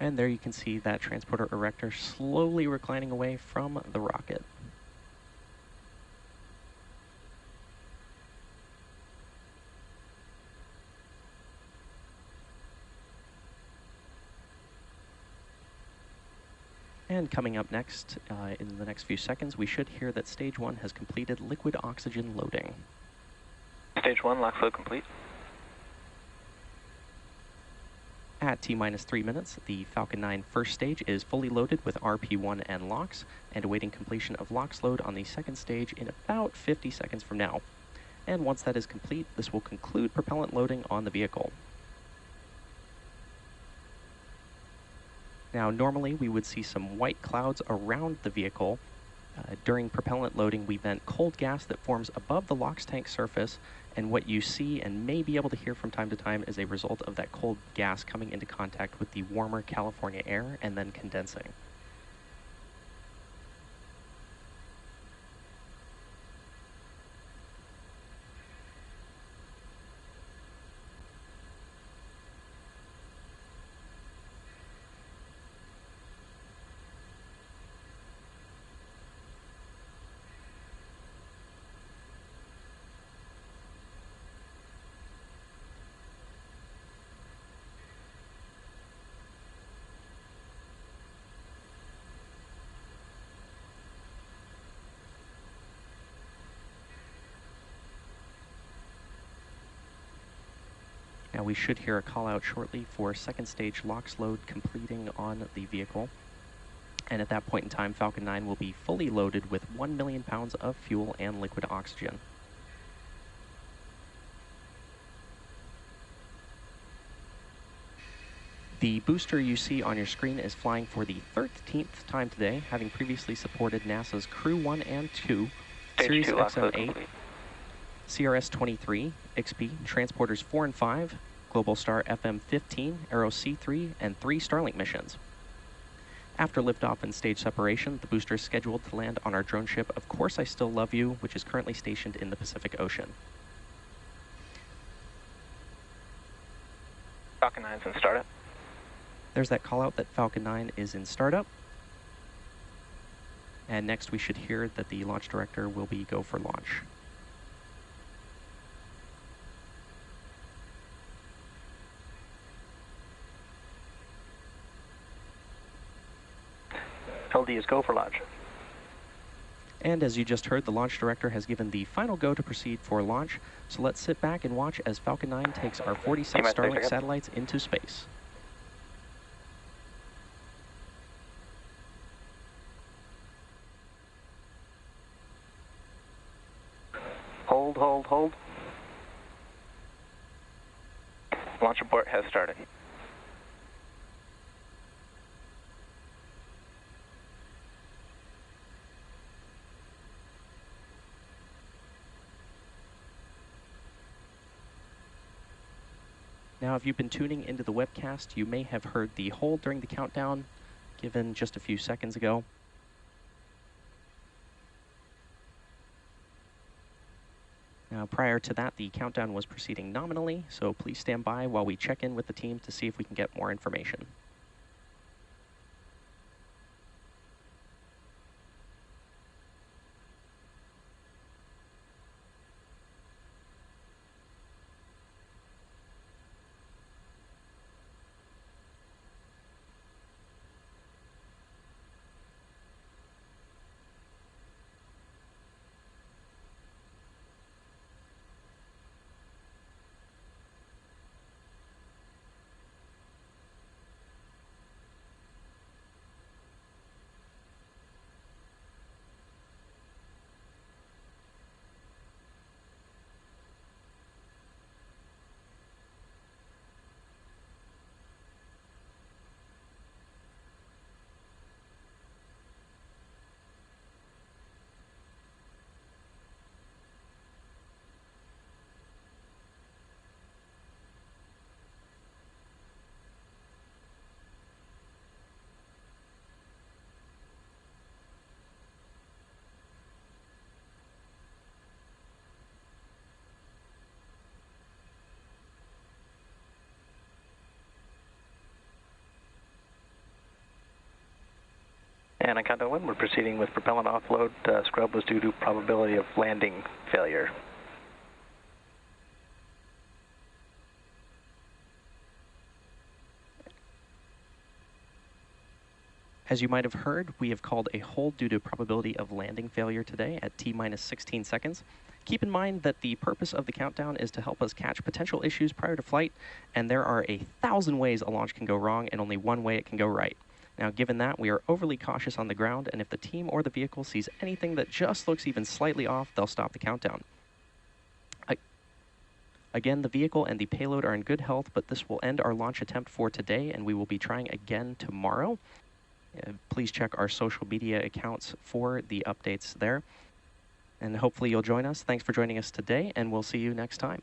And there you can see that transporter erector slowly reclining away from the rocket. And coming up next, in the next few seconds, we should hear that Stage 1 has completed liquid oxygen loading. Stage 1, LOX load complete. At T-minus 3 minutes, the Falcon 9 first stage is fully loaded with RP-1 and LOX, and awaiting completion of LOX load on the second stage in about 50 seconds from now. And once that is complete, this will conclude propellant loading on the vehicle. Now, normally we would see some white clouds around the vehicle. During propellant loading, we vent cold gas that forms above the LOX tank surface, and what you see and may be able to hear from time to time is a result of that cold gas coming into contact with the warmer California air and then condensing. Now we should hear a call out shortly for second stage LOX load completing on the vehicle. And at that point in time, Falcon 9 will be fully loaded with 1 million pounds of fuel and liquid oxygen. The booster you see on your screen is flying for the 13th time today, having previously supported NASA's Crew 1 and 2, Sirius XM-8, CRS-23, XP, Transporters 4 and 5, Globalstar FM-15, Aero C3, and 3 Starlink missions. After liftoff and stage separation, the booster is scheduled to land on our drone ship, Of Course I Still Love You, which is currently stationed in the Pacific Ocean. Falcon 9's in startup. There's that call out that Falcon 9 is in startup. And next we should hear that the launch director will be go for launch. LD is go for launch. And as you just heard, the launch director has given the final go to proceed for launch. So let's sit back and watch as Falcon 9 takes our 46 Starlink satellites into space. Hold, hold, hold. Launch abort has started. Now, if you've been tuning into the webcast, you may have heard the hold during the countdown given just a few seconds ago. Now, prior to that, the countdown was proceeding nominally, so please stand by while we check in with the team to see if we can get more information. And on countdown 1, we're proceeding with propellant offload. Scrub was due to probability of landing failure. As you might have heard, we have called a hold due to probability of landing failure today at T-minus 16 seconds. Keep in mind that the purpose of the countdown is to help us catch potential issues prior to flight, and there are 1,000 ways a launch can go wrong and only one way it can go right. Now, given that, we are overly cautious on the ground, and if the team or the vehicle sees anything that just looks even slightly off, they'll stop the countdown. Again, the vehicle and the payload are in good health, but this will end our launch attempt for today, and we will be trying again tomorrow. Please check our social media accounts for the updates there. And hopefully you'll join us. Thanks for joining us today, and we'll see you next time.